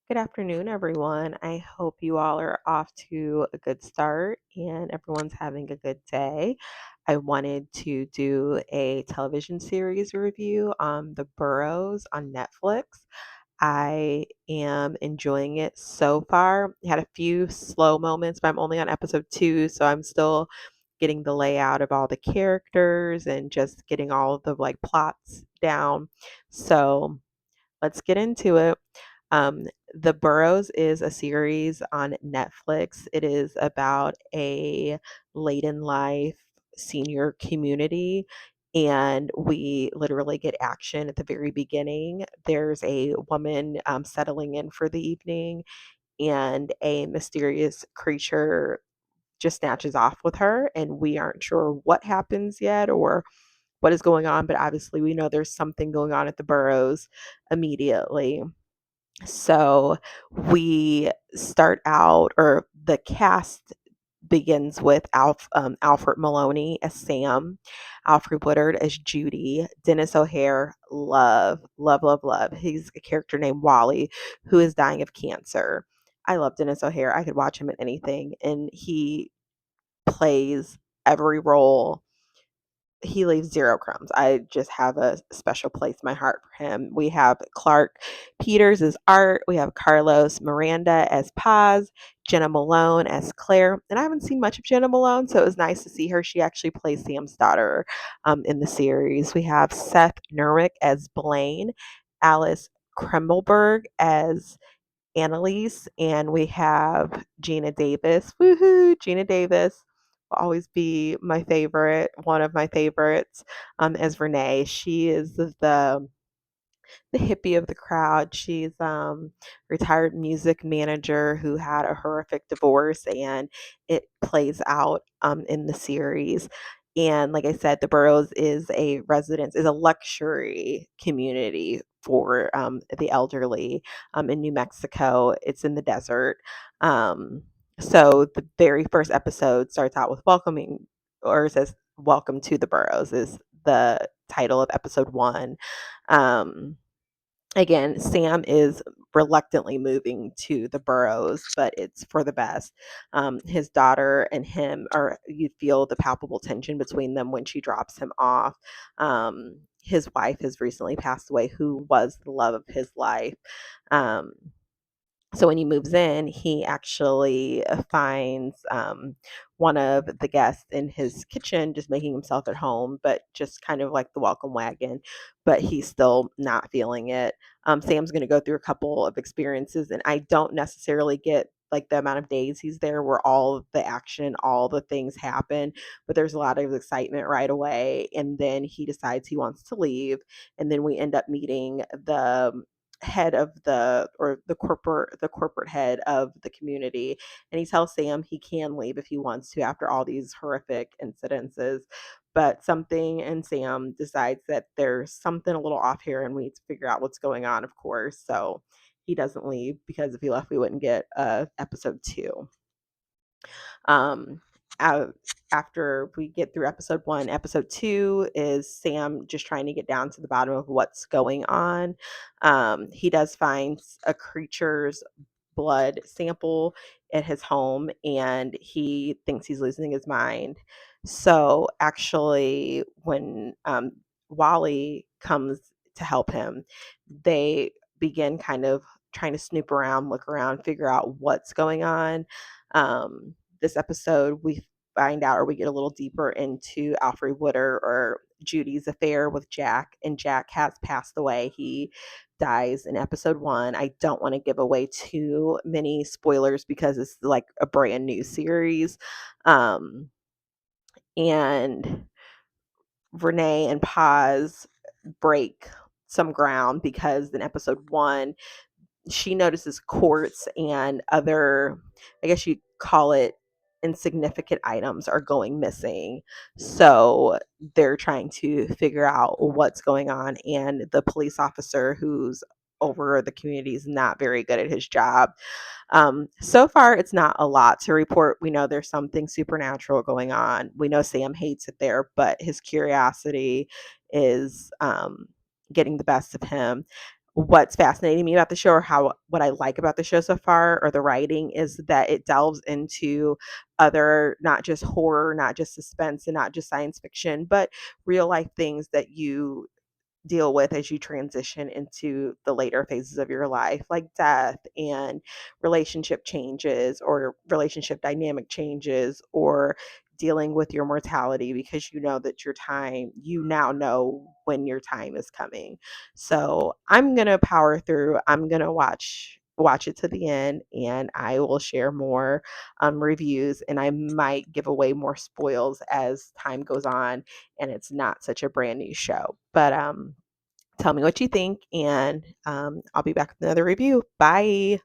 Good afternoon, everyone. I hope you all are off to a good start and everyone's having a good day. I wanted to do a television series review on The Boroughs on Netflix. I am enjoying it so far. Had a few slow moments, but I'm only on episode 2, so I'm still getting the layout of all the characters and just getting all of the plots down. So, let's get into it. Um, the Boroughs is a series on Netflix. It is about a late in life senior community, and we literally get action at the very beginning. There's a woman settling in for the evening, and a mysterious creature just snatches off with her, and we aren't sure what happens yet or what is going on, but obviously we know there's something going on at the Boroughs immediately. So we start out, or the cast begins with Alfred Maloney as Sam, Alfred Woodard as Judy, Dennis O'Hare, love, love, love, love. He's a character named Wally who is dying of cancer. I love Dennis O'Hare. I could watch him in anything, and he plays every role. He leaves zero crumbs. I just have a special place in my heart for him. We have Clark Peters as Art. We have Carlos Miranda as Paz, Jenna Malone as Claire. And I haven't seen much of Jenna Malone, so it was nice to see her. She actually plays Sam's daughter in the series. We have Seth Nerwick as Blaine, Alice Kremmelberg as Annalise, and we have Gina Davis. Woohoo! Gina Davis will always be my favorite, one of my favorites, as Renee. She is the hippie of the crowd. She's retired music manager who had a horrific divorce, and it plays out in the series. And like I said, the Boroughs is a luxury community for the elderly in New Mexico. It's in the desert. Um, so the very first episode starts out with welcoming, or it says "Welcome to the Boroughs" is the title of episode 1. Um, Again, Sam is reluctantly moving to the Boroughs, but it's for the best. His daughter and him are, you feel the palpable tension between them when she drops him off. His wife has recently passed away, who was the love of his life. Um, so when he moves in, he actually finds one of the guests in his kitchen just making himself at home, but just kind of like the welcome wagon, but he's still not feeling it. Sam's going to go through a couple of experiences, and I don't necessarily get like the amount of days he's there where all of the action, all the things happen, but there's a lot of excitement right away. And then he decides he wants to leave. And then we end up meeting the head of the corporate head of the community, and he tells Sam he can leave if he wants to after all these horrific incidences, but something in Sam decides that there's something a little off here and we need to figure out what's going on, of course. So he doesn't leave, because if he left we wouldn't get episode 2. um uh, After we get through episode 1, episode 2 is Sam just trying to get down to the bottom of what's going on. He does find a creature's blood sample at his home, and he thinks he's losing his mind. So actually, when Wally comes to help him, they begin kind of trying to snoop around, look around, figure out what's going on. This episode, we find out, or we get a little deeper into Alfred Woodard, or Judy's affair with Jack, and Jack has passed away. He dies in episode 1. I don't want to give away too many spoilers because it's like a brand new series. Um, and Renee and Paz break some ground because in episode 1, she notices quartz and other, I guess you'd call it, insignificant items are going missing. So they're trying to figure out what's going on, and the police officer who's over the community is not very good at his job. So far, it's not a lot to report. We know there's something supernatural going on. We know Sam hates it there, but his curiosity is getting the best of him. what's fascinating me about the show, or how what I like about the show so far, or the writing, is that it delves into other, not just horror, not just suspense, and not just science fiction, but real life things that you deal with as you transition into the later phases of your life, like death and relationship changes or relationship dynamic changes, or dealing with your mortality, because you know that your time, you now know when your time is coming. So I'm going to power through. I'm going to watch it to the end, and I will share more reviews, and I might give away more spoils as time goes on and it's not such a brand new show. But tell me what you think, and I'll be back with another review. Bye.